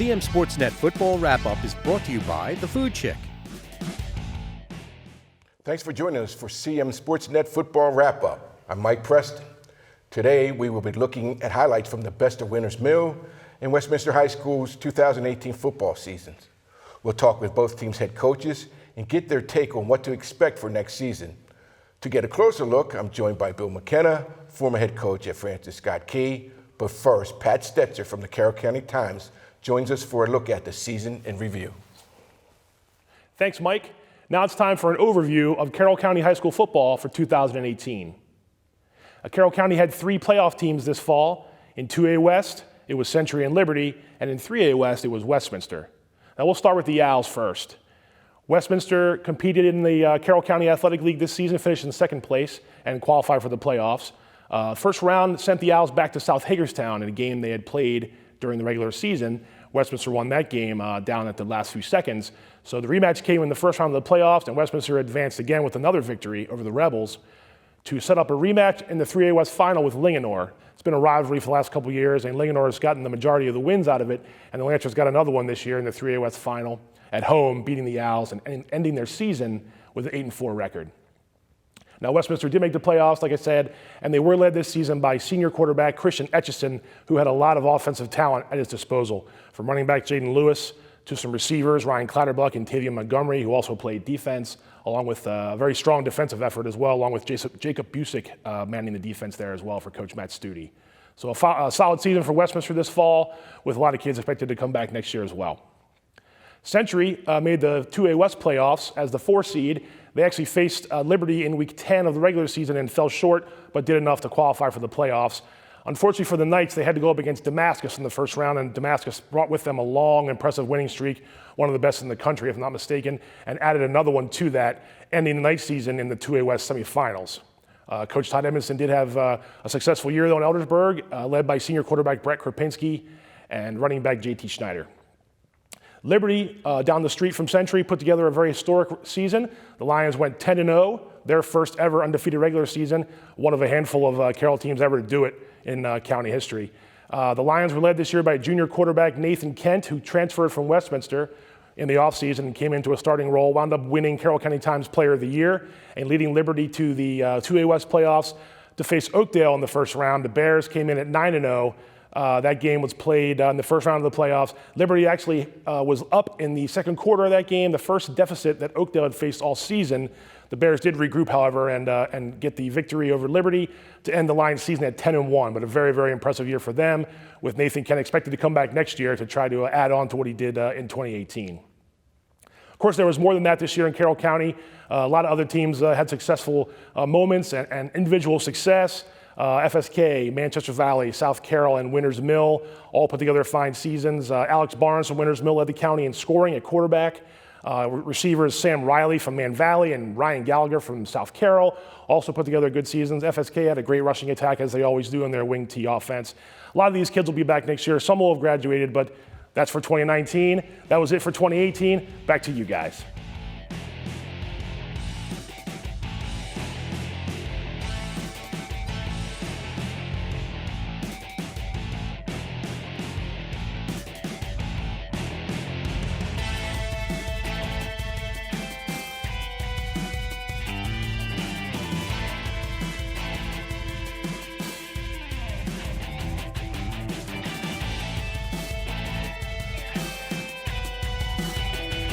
CMSportsNet Football Wrap-Up is brought to you by The Food Chick. Thanks for joining us for CMSportsNet Football Wrap-Up. I'm Mike Preston. Today, we will be looking at highlights from the best of Winters Mill and Westminster High School's 2018 football seasons. We'll talk with both teams' head coaches and get their take on what to expect for next season. To get a closer look, I'm joined by Bill McKenna, former head coach at Francis Scott Key. But first, Pat Stetzer from the Carroll County Times joins us for a look at the season in review. Thanks, Mike. Now it's time for an overview of Carroll County High School football for 2018. Carroll County had 3 playoff teams this fall. In 2A West, it was Century and Liberty, and in 3A West, it was Westminster. Now we'll start with the Owls first. Westminster competed in the Carroll County Athletic League this season, finished in second place, and qualified for the playoffs. First round sent the Owls back to South Hagerstown in a game they had played during the regular season. Westminster won that game down at the last few seconds. So the rematch came in the first round of the playoffs, and Westminster advanced again with another victory over the Rebels to set up a rematch in the 3A West final with Linganore. It's been a rivalry for the last couple of years, and Linganore has gotten the majority of the wins out of it, and the Lancers got another one this year in the 3A West final at home, beating the Owls and ending their season with an 8-4 record. Now, Westminster did make the playoffs, like I said, and they were led this season by senior quarterback Christian Etchison, who had a lot of offensive talent at his disposal, from running back Jaden Lewis to some receivers, Ryan Clatterbuck and Tavian Montgomery, who also played defense, along with a very strong defensive effort as well, along with Jacob Busick manning the defense there as well for Coach Matt Studi. So a solid season for Westminster this fall, with a lot of kids expected to come back next year as well. Century made the 2A West playoffs as the 4 seed. They actually faced Liberty in week 10 of the regular season and fell short, but did enough to qualify for the playoffs. Unfortunately for the Knights, they had to go up against Damascus in the first round, and Damascus brought with them a long, impressive winning streak, one of the best in the country, if I'm not mistaken, and added another one to that, ending the Knights season in the 2A West semifinals. Coach Todd Edmondson did have a successful year, though, in Eldersburg, led by senior quarterback Brett Kropinski and running back JT Schneider. Liberty, down the street from Century, put together a very historic season. The Lions went 10-0, their first ever undefeated regular season, one of a handful of Carroll teams ever to do it in county history. The Lions were led this year by junior quarterback Nathan Kent, who transferred from Westminster in the offseason and came into a starting role, wound up winning Carroll County Times Player of the Year and leading Liberty to the 2A West playoffs to face Oakdale in the first round. The Bears came in at 9-0. That game was played in the first round of the playoffs. Liberty actually was up in the second quarter of that game, the first deficit that Oakdale had faced all season. The Bears did regroup, however, and get the victory over Liberty to end the Lions season at 10-1, but a very, very impressive year for them, with Nathan Kent expected to come back next year to try to add on to what he did in 2018. Of course, there was more than that this year in Carroll County. A lot of other teams had successful moments and individual success. FSK, Manchester Valley, South Carroll, and Winters Mill all put together fine seasons. Alex Barnes from Winters Mill led the county in scoring at quarterback. Receivers Sam Riley from Man Valley and Ryan Gallagher from South Carroll also put together good seasons. FSK had a great rushing attack, as they always do in their wing T offense. A lot of these kids will be back next year. Some will have graduated, but that's for 2019. That was it for 2018. Back to you guys.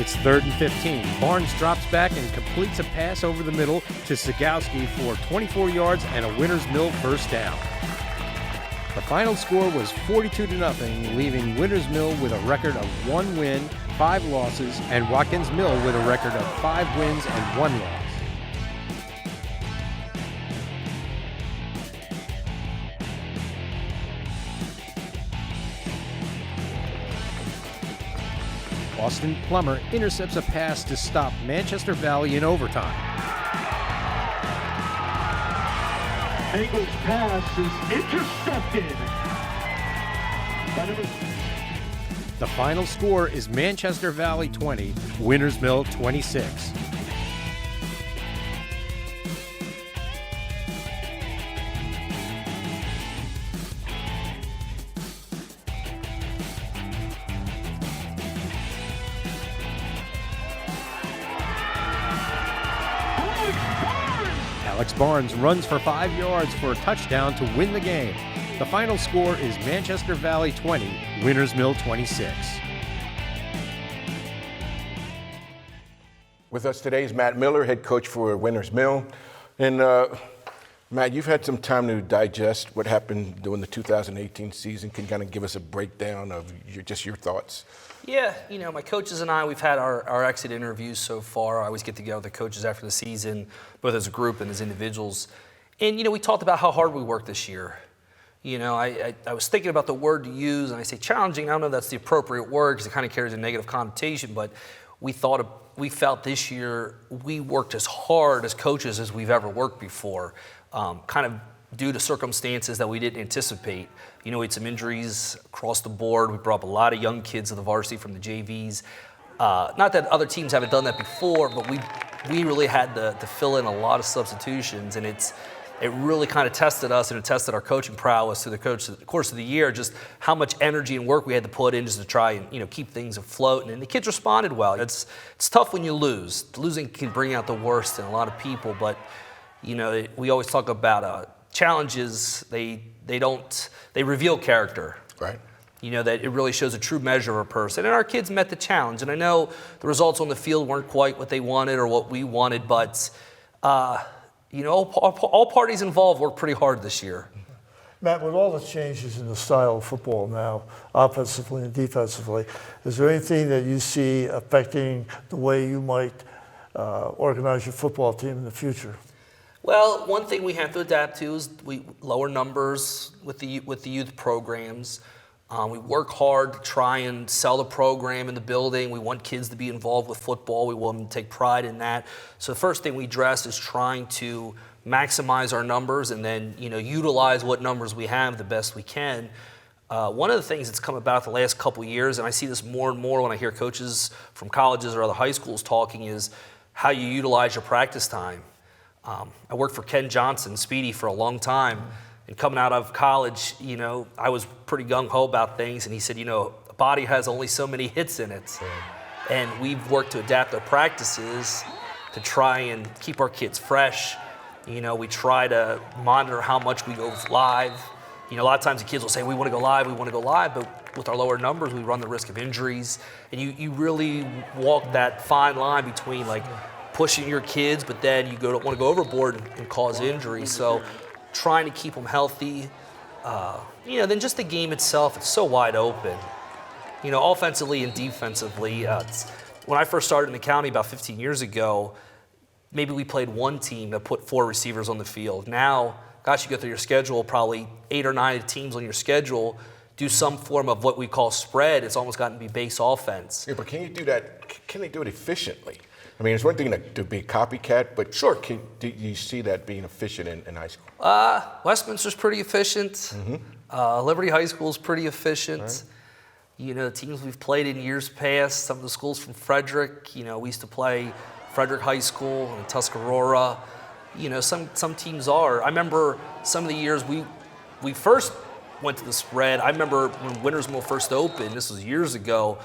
It's 3rd and 15. Barnes drops back and completes a pass over the middle to Sagowski for 24 yards and a Winters Mill first down. The final score was 42-0, leaving Winters Mill with a record of 1 win, 5 losses, and Watkins Mill with a record of 5 wins and 1 loss. Austin Plummer intercepts a pass to stop Manchester Valley in overtime. Engel's pass is intercepted. The final score is Manchester Valley 20, Winters Mill 26. Alex Barnes runs for 5 yards for a touchdown to win the game. The final score is Manchester Valley 20, Winters Mill 26. With us today is Matt Miller, head coach for Winters Mill. And Matt, you've had some time to digest what happened during the 2018 season. Can you kind of give us a breakdown of your thoughts? Yeah, my coaches and I, we've had our exit interviews so far. I always get together with the coaches after the season, both as a group and as individuals. And, we talked about how hard we worked this year. I was thinking about the word to use, and I say challenging. I don't know if that's the appropriate word because it kind of carries a negative connotation, but we felt this year we worked as hard as coaches as we've ever worked before, kind of due to circumstances that we didn't anticipate. We had some injuries across the board. We brought up a lot of young kids to the varsity from the JVs. Not that other teams haven't done that before, but we really had to fill in a lot of substitutions, and it really kind of tested us, and it tested our coaching prowess through the course of the year, just how much energy and work we had to put in just to try and keep things afloat. And the kids responded well. It's tough when you lose. Losing can bring out the worst in a lot of people, but we always talk about challenges. They reveal character. Right. That it really shows a true measure of a person. And our kids met the challenge. And I know the results on the field weren't quite what they wanted or what we wanted, but all parties involved worked pretty hard this year. Matt, with all the changes in the style of football now, offensively and defensively, is there anything that you see affecting the way you might organize your football team in the future? Well, one thing we have to adapt to is we lower numbers with the youth programs. We work hard to try and sell the program in the building. We want kids to be involved with football. We want them to take pride in that. So the first thing we address is trying to maximize our numbers and then utilize what numbers we have the best we can. One of the things that's come about the last couple of years, and I see this more and more when I hear coaches from colleges or other high schools talking, is how you utilize your practice time. I worked for Ken Johnson, Speedy, for a long time. And coming out of college, I was pretty gung-ho about things. And he said, a body has only so many hits in it. And we've worked to adapt our practices to try and keep our kids fresh. We try to monitor how much we go live. A lot of times the kids will say, we want to go live. But with our lower numbers, we run the risk of injuries. And you really walk that fine line between, pushing your kids, but then you don't want to go overboard and cause injury. So trying to keep them healthy. Then just the game itself, it's so wide open. Offensively and defensively. When I first started in the county about 15 years ago, maybe we played one team that put 4 receivers on the field. Now, gosh, you go through your schedule, probably 8 or 9 teams on your schedule do some form of what we call spread. It's almost gotten to be base offense. Yeah, but can you do that? Can they do it efficiently? I mean, it's one thing to be a copycat, but sure. Do you see that being efficient in high school? Westminster's pretty efficient. Mm-hmm. Liberty High School's pretty efficient. Right. The teams we've played in years past, some of the schools from Frederick, we used to play Frederick High School and Tuscarora. Some teams are. I remember some of the years we first went to the spread. I remember when Winters Mill first opened, this was years ago,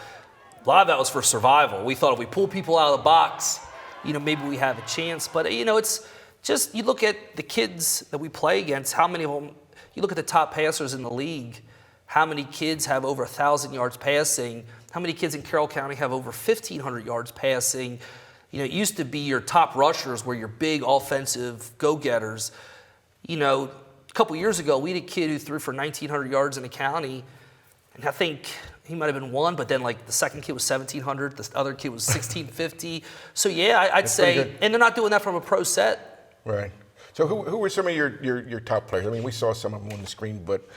a lot of that was for survival. We thought if we pull people out of the box, maybe we have a chance. But, it's just, you look at the kids that we play against, how many of them, you look at the top passers in the league, how many kids have over 1,000 yards passing, how many kids in Carroll County have over 1,500 yards passing. It used to be your top rushers were your big offensive go-getters. A couple years ago, we had a kid who threw for 1,900 yards in the county, and I think he might have been one, but then the second kid was 1,700, the other kid was 1,650. So yeah, I'd say, and they're not doing that from a pro set. Right. So who were some of your top players? I mean, we saw some of them on the screen, but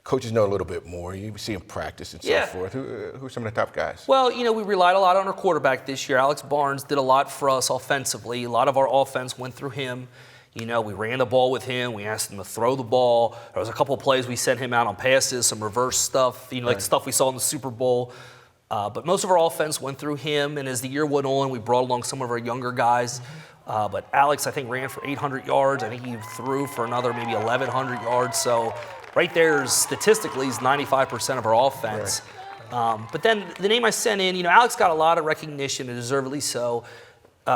coaches know a little bit more. You see them practice and so forth. Who are some of the top guys? Well, we relied a lot on our quarterback this year. Alex Barnes did a lot for us offensively. A lot of our offense went through him. We ran the ball with him. We asked him to throw the ball. There was a couple of plays we sent him out on passes, some reverse stuff, like stuff we saw in the Super Bowl. But most of our offense went through him, and as the year went on, we brought along some of our younger guys. But Alex, I think, ran for 800 yards. I think he threw for another maybe 1,100 yards. So right there, statistically, is 95% of our offense. Right. But then the name I sent in, Alex got a lot of recognition, and deservedly so.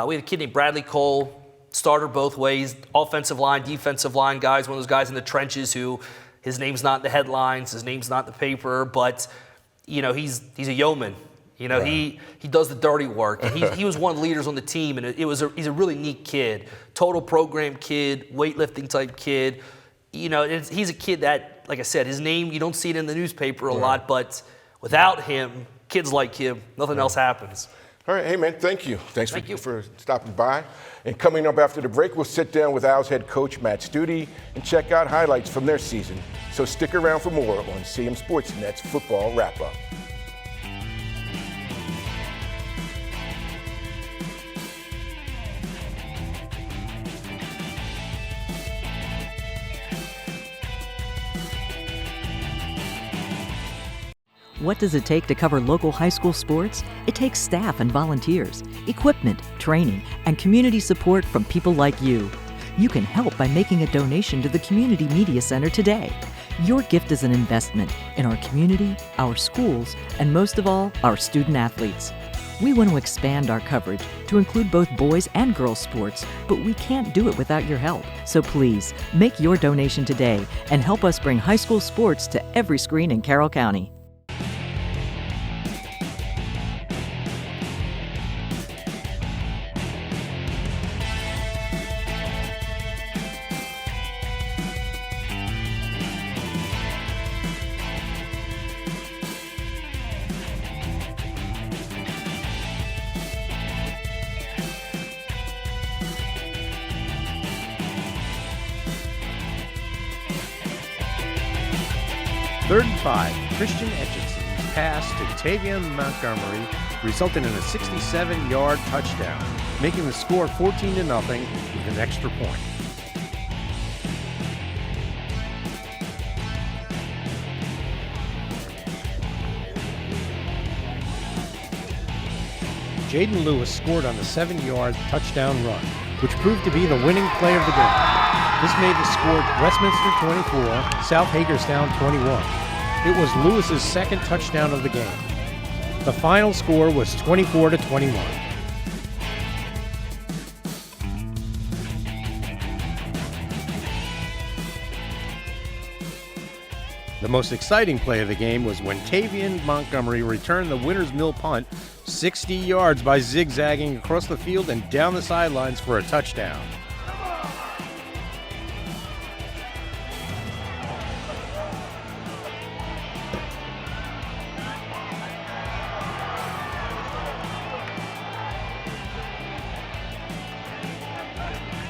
We had a kid named Bradley Cole. starter both ways, offensive line, defensive line guys, one of those guys in the trenches who his name's not in the headlines, his name's not in the paper, but he's a yeoman. He does the dirty work, and he was one of the leaders on the team, and he's a really neat kid, total program kid, weightlifting type kid. He's a kid that, like I said, his name, you don't see it in the newspaper a lot, but without him, kids like him, nothing else happens. All right, hey man, thank you. Thanks for stopping by. And coming up after the break, we'll sit down with Owls head coach Matt Stute and check out highlights from their season. So stick around for more on CMSportsNet's Football Wrap-Up. What does it take to cover local high school sports? It takes staff and volunteers, equipment, training, and community support from people like you. You can help by making a donation to the Community Media Center today. Your gift is an investment in our community, our schools, and most of all, our student athletes. We want to expand our coverage to include both boys and girls sports, but we can't do it without your help. So please, make your donation today and help us bring high school sports to every screen in Carroll County. Third and 5, Christian Etchinson's pass to Tavian Montgomery resulted in a 67-yard touchdown, making the score 14-0 with an extra point. Jaden Lewis scored on the 7-yard touchdown run, which proved to be the winning play of the game. This made the score Westminster 24, South Hagerstown 21. It was Lewis's second touchdown of the game. The final score was 24-21. The most exciting play of the game was when Tavian Montgomery returned the Winters Mill punt 60 yards by zigzagging across the field and down the sidelines for a touchdown.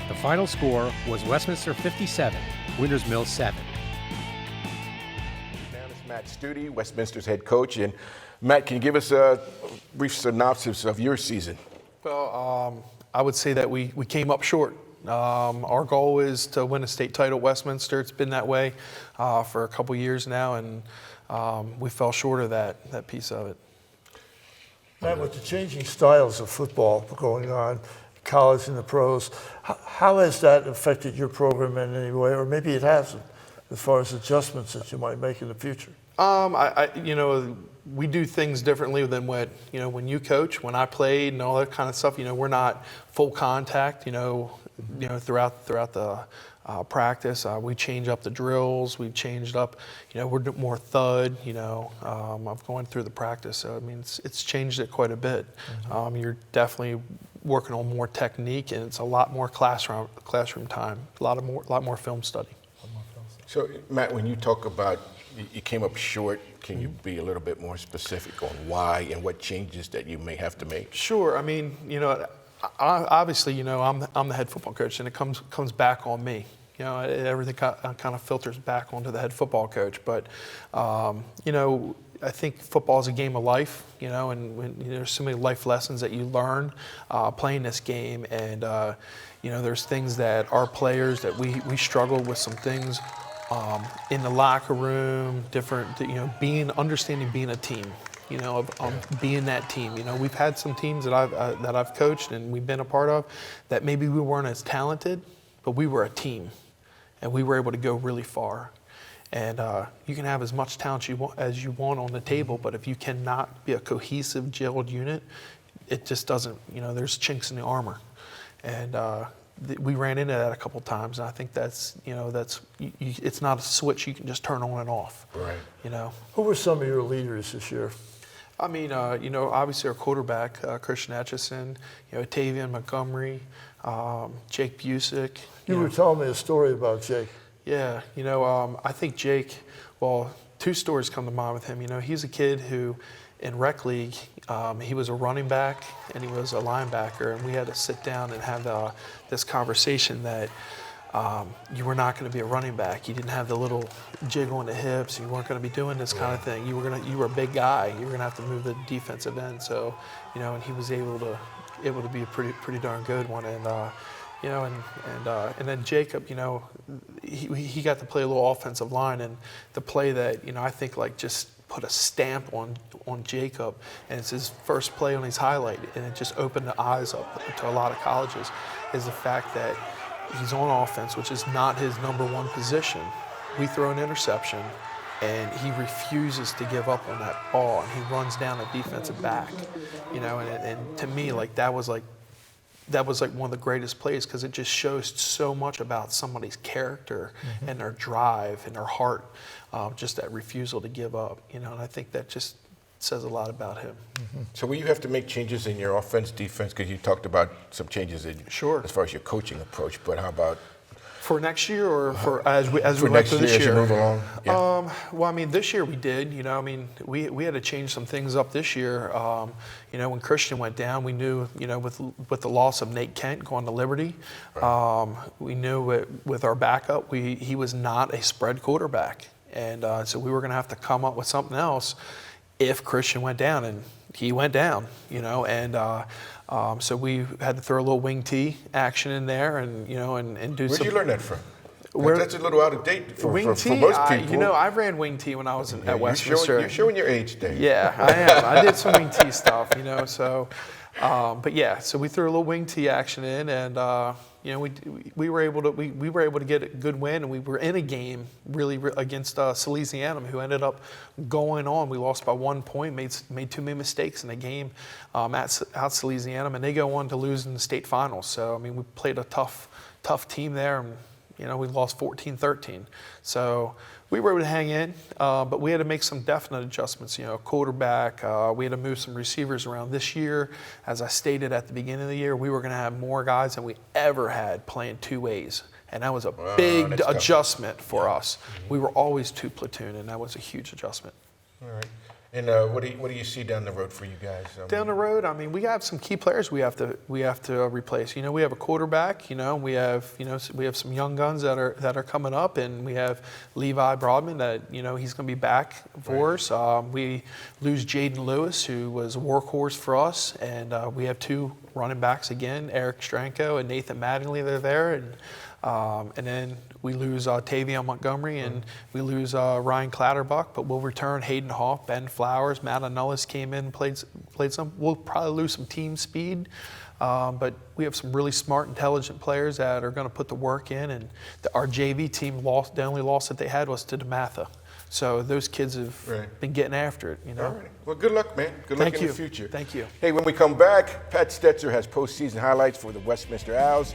The final score was Westminster 57, Winters Mill 7. Now it's Matt Stute, Westminster's head coach. And Matt, can you give us a brief synopsis of your season? Well, I would say that we came up short. Our goal is to win a state title at Westminster. It's been that way for a couple years now, and we fell short of that piece of it. Matt, with the changing styles of football going on, college and the pros, how has that affected your program in any way, or maybe it hasn't, as far as adjustments that you might make in the future? We do things differently than what, when you coach, when I played and all that kind of stuff. We're not full contact, throughout the practice. We change up the drills. We've changed up, we're more thud, of going through the practice. So, it's changed it quite a bit. Mm-hmm. You're definitely working on more technique, and it's a lot more classroom time, a lot more film study. So, Matt, when you talk about you came up short, can you be a little bit more specific on why and what changes that you may have to make? Sure. Obviously, I'm the head football coach, and it comes back on me. Everything kind of filters back onto the head football coach. But, I think football is a game of life, and when, there's so many life lessons that you learn playing this game. And, there's things that our players that we struggle with some things in the locker room, different, understanding being a team. Of being that team. We've had some teams that I've coached and we've been a part of that maybe we weren't as talented, but we were a team, and we were able to go really far. And you can have as much talent as you want on the table, but if you cannot be a cohesive, gelled unit, it just doesn't. There's chinks in the armor, and we ran into that a couple times, and I think that's it's not a switch you can just turn on and off. Right. Who were some of your leaders this year? I mean, obviously our quarterback, Christian Etchison, Tavian Montgomery, Jake Busick. You were telling me a story about Jake. Yeah, I think Jake, well, two stories come to mind with him. He's a kid who, in rec league, he was a running back and he was a linebacker, and we had to sit down and have this conversation that you were not going to be a running back. You didn't have the little jiggle in the hips. You weren't going to be doing this kind of thing. You were a big guy. You were going to have to move the defensive end. So, and he was able to be a pretty darn good one. And and then Jacob, he got to play a little offensive line, and the play that I think just put a stamp on Jacob, and it's his first play on his highlight, and it just opened the eyes up to a lot of colleges, is the fact that he's on offense, which is not his number one position. We throw an interception, and he refuses to give up on that ball, and he runs down a defensive back, and to me, that was one of the greatest plays, because it just shows so much about somebody's character and their drive and their heart, just that refusal to give up, and I think that just says a lot about him. So will you have to make changes in your offense, defense? Because you talked about some changes in as far as your coaching approach, but how about for next year, or for as we for went next through year this as you year? move along? Yeah. Well, I mean, this year we did. We had to change some things up this year. When Christian went down, we knew, with the loss of Nate Kent going to Liberty, we knew with our backup, he was not a spread quarterback, and so we were going to have to come up with something else if Christian went down, and he went down, and so we had to throw a little wing T action in there, and and do. Where'd you learn that from? That's a little out of date for most people. I ran wing T when I was at Westminster. You're showing your age, Dave. Yeah, I am. I did some wing T stuff, so. But yeah, so we threw a little wing T action in, and we were able to get a good win, and we were in a game really against Salesianum, who ended up going on. We lost by 1 point, made too many mistakes in the game at Salesianum, and they go on to lose in the state finals. So we played a tough team there, and we lost 14-13. So we were able to hang in, but we had to make some definite adjustments. Quarterback, we had to move some receivers around this year. As I stated at the beginning of the year, we were going to have more guys than we ever had playing two ways. And that was a big adjustment for us. We were always two platoon, and that was a huge adjustment. All right. And what do you see down the road for you guys? Down the road, we have some key players we have to replace. We have a quarterback. We have some young guns that are coming up, and we have Levi Broadman that he's going to be back for us. We lose Jaden Lewis, who was a workhorse for us, and we have two running backs again, Eric Stranko and Nathan Mattingly. They're there, and then we lose Tavian Montgomery, and we lose Ryan Clatterbuck, but we'll return Hayden Hoff, Ben Flowers, Matt Anullis came in, played some. We'll probably lose some team speed, but we have some really smart, intelligent players that are going to put the work in. And our JV team the only loss that they had was to DeMatha. So those kids have been getting after it, All right. Well, good luck, man. Good luck in the future. Thank you. Hey, when we come back, Pat Stetzer has postseason highlights for the Westminster Owls,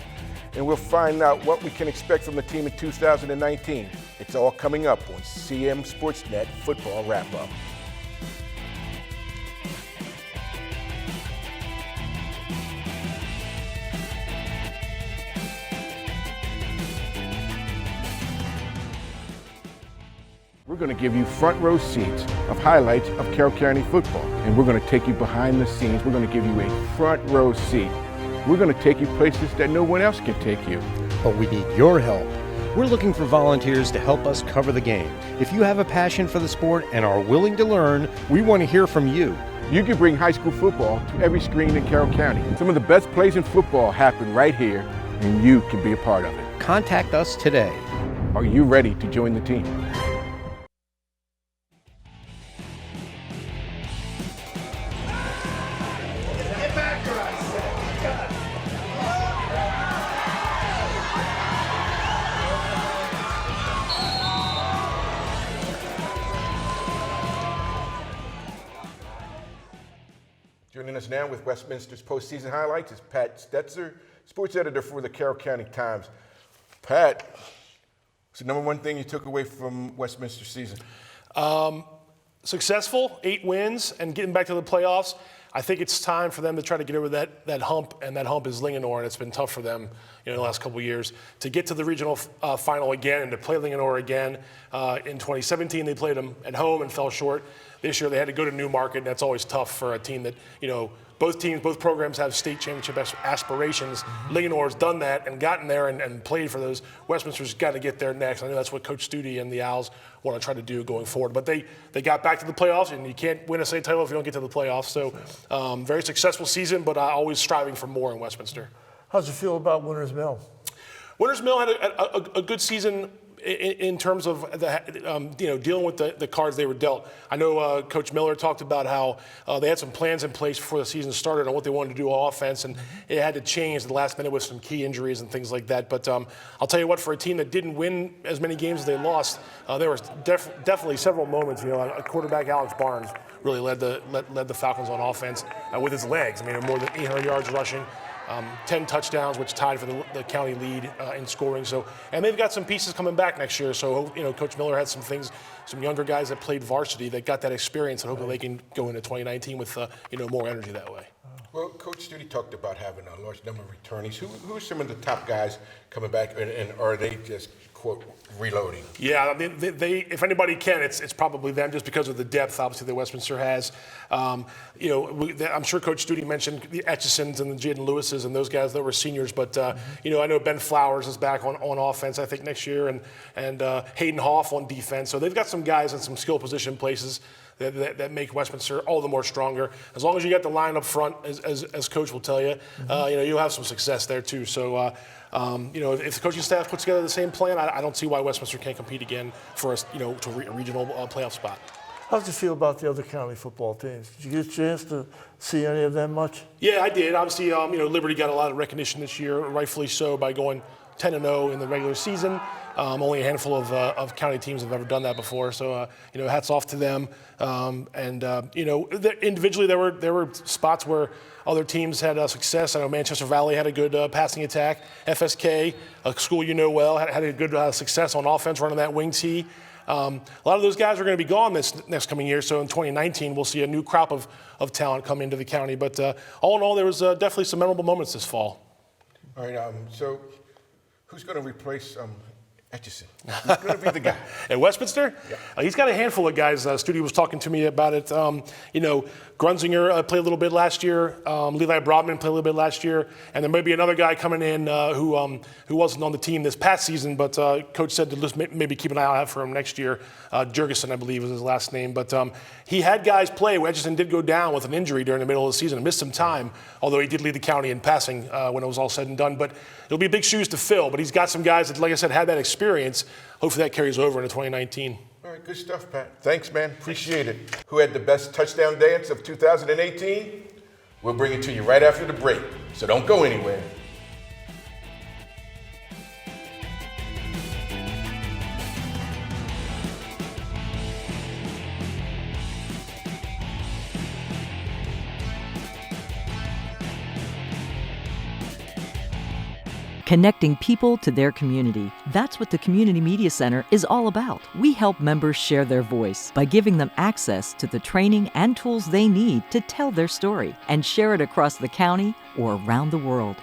and we'll find out what we can expect from the team in 2019. It's all coming up on CMSportsNet Football Wrap-Up. We're going to give you front row seats of highlights of Carroll County football, and we're going to take you behind the scenes. We're going to give you a front row seat. We're going to take you places that no one else can take you. But we need your help. We're looking for volunteers to help us cover the game. If you have a passion for the sport and are willing to learn, we want to hear from you. You can bring high school football to every screen in Carroll County. Some of the best plays in football happen right here, and you can be a part of it. Contact us today. Are you ready to join the team? Joining us us now with Westminster's postseason highlights is Pat Stetzer, sports editor for the Carroll County Times. Pat, what's the number one thing you took away from Westminster's season? Successful, 8 wins, and getting back to the playoffs. I think it's time for them to try to get over that hump, and that hump is Linganore, and it's been tough for them in the last couple of years. To get to the regional final again and to play Linganore again. In 2017, they played them at home and fell short. This year, they had to go to Newmarket, and that's always tough for a team that, both programs have state championship aspirations. Linganore's done that and gotten there and played for those. Westminster's got to get there next. I know that's what Coach Studi and the Owls want to try to do going forward. But they got back to the playoffs, and you can't win a state title if you don't get to the playoffs. So very successful season, but always striving for more in Westminster. How's it feel about Winters Mill? Winters Mill had a good season in terms of dealing with the cards they were dealt. I know Coach Miller talked about how they had some plans in place before the season started on what they wanted to do on offense, and it had to change at the last minute with some key injuries and things like that. But I'll tell you what, for a team that didn't win as many games as they lost, there was definitely several moments. A quarterback, Alex Barnes, really led the Falcons on offense with his legs. I mean, more than 800 yards rushing. 10 touchdowns, which tied for the county lead in scoring. So, and they've got some pieces coming back next year. So, Coach Miller had some younger guys that played varsity that got that experience, and hopefully they can go into 2019 with more energy that way. Well, Coach Studi talked about having a large number of returnees. Who are some of the top guys coming back, and are they just, quote, reloading? Yeah, I mean, they if anybody can, it's probably them, just because of the depth, obviously, that Westminster has. I'm sure Coach Studi mentioned the Etchisons and the Jaden Lewises and those guys that were seniors, but, I know Ben Flowers is back on offense, I think, next year, and Hayden Hoff on defense. So they've got some guys in some skill position places that make Westminster all the more stronger. As long as you got the line up front, as Coach will tell you, you'll have some success there too. So, if the coaching staff puts together the same plan, I don't see why Westminster can't compete again for a regional playoff spot. How did you feel about the other county football teams? Did you get a chance to see any of them much? Yeah, I did. Obviously, Liberty got a lot of recognition this year, rightfully so, by going 10-0 in the regular season. Only a handful of county teams have ever done that before, so hats off to them. Individually there were spots where other teams had success. I know Manchester Valley had a good passing attack. FSK, a school well, had a good success on offense running that wing tee. A lot of those guys are going to be gone this next coming year, so in 2019 we'll see a new crop of talent come into the county. But all in all, there was definitely some memorable moments this fall. All right, so who's going to replace Etchison? Who's going to be the guy? At Westminster? Yeah. He's got a handful of guys. Studi was talking to me about it. Grunzinger played a little bit last year. Levi Brodman played a little bit last year. And there may be another guy coming in who wasn't on the team this past season, but Coach said to just maybe keep an eye out for him next year. Jurgensen, I believe, is his last name. But he had guys play. Etchison did go down with an injury during the middle of the season and missed some time, although he did lead the county in passing when it was all said and done. But it'll be big shoes to fill. But he's got some guys that, like I said, had that experience. Hopefully that carries over into 2019. All right, good stuff, Pat. Thanks, man. Appreciate it. Who had the best touchdown dance of 2018? We'll bring it to you right after the break, so don't go anywhere. Connecting people to their community. That's what the Community Media Center is all about. We help members share their voice by giving them access to the training and tools they need to tell their story and share it across the county or around the world.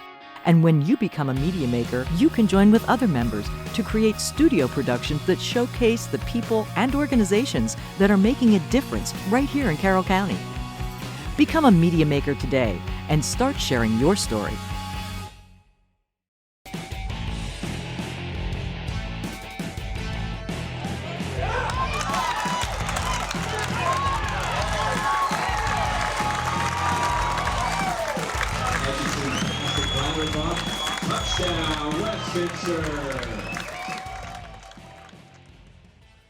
And when you become a media maker, you can join with other members to create studio productions that showcase the people and organizations that are making a difference right here in Carroll County. Become a media maker today and start sharing your story.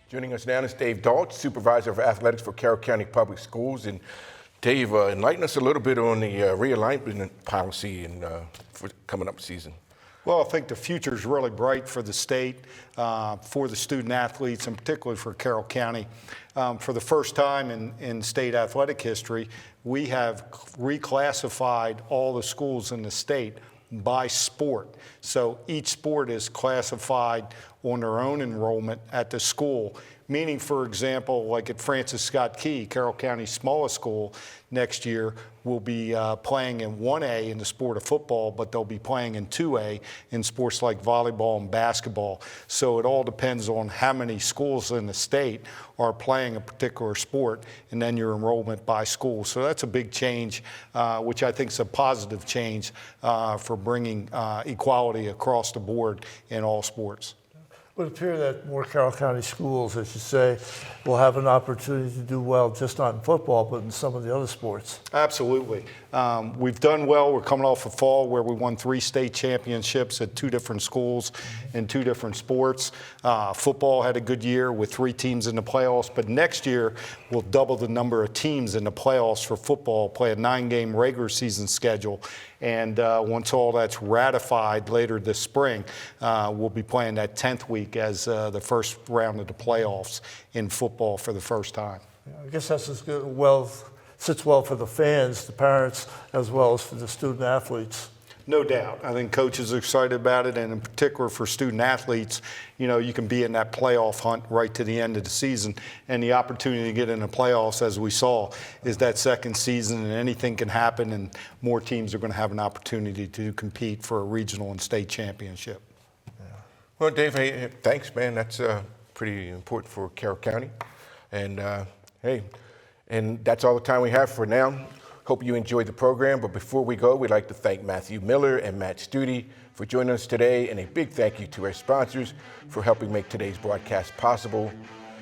Joining us now is Dave Daltz, Supervisor of Athletics for Carroll County Public Schools. And Dave, enlighten us a little bit on the realignment policy and for coming up season. Well, I think the future is really bright for the state, for the student athletes, and particularly for Carroll County. For the first time in state athletic history, we have reclassified all the schools in the state by sport. So each sport is classified on their own enrollment at the school. Meaning, for example, like at Francis Scott Key, Carroll County's smallest school, next year will be playing in 1A in the sport of football, but they'll be playing in 2A in sports like volleyball and basketball. So it all depends on how many schools in the state are playing a particular sport, and then your enrollment by school. So that's a big change, which I think is a positive change for bringing equality across the board in all sports. It would appear that more Carroll County schools, as you say, will have an opportunity to do well, just not in football, but in some of the other sports. Absolutely. We've done well. We're coming off a fall where we won 3 state championships at 2 different schools in 2 different sports. Football had a good year with 3 teams in the playoffs, but next year we'll double the number of teams in the playoffs for football, play a 9-game regular season schedule. And once all that's ratified later this spring, we'll be playing that 10th week as the first round of the playoffs in football for the first time. I guess that's as good, sits well for the fans, the parents, as well as for the student athletes. No doubt. I think coaches are excited about it, and in particular for student athletes, you know, you can be in that playoff hunt right to the end of the season, and the opportunity to get in the playoffs, as we saw, is that second season, and anything can happen, and more teams are going to have an opportunity to compete for a regional and state championship. Yeah. Well, Dave, hey, thanks, man. That's pretty important for Carroll County. And hey, and that's all the time we have for now. Hope you enjoyed the program, but before we go, we'd like to thank Matthew Miller and Matt Studi for joining us today, and a big thank you to our sponsors for helping make today's broadcast possible.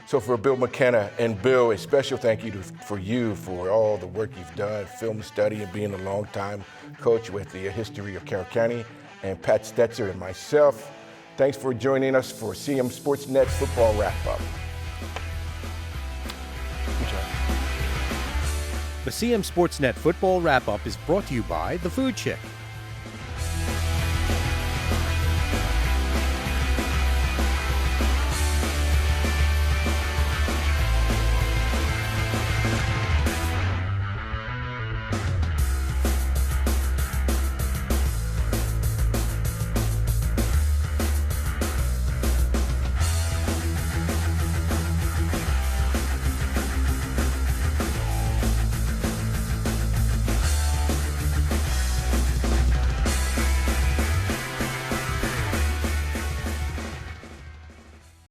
So for Bill McKenna, and Bill, a special thank you for you for all the work you've done, film study, and being a long-time coach with the history of Carroll County, and Pat Stetzer and myself. Thanks for joining us for CMSportsNet Football Wrap-Up. The CM SportsNet Football Wrap-Up is brought to you by The Food Chick,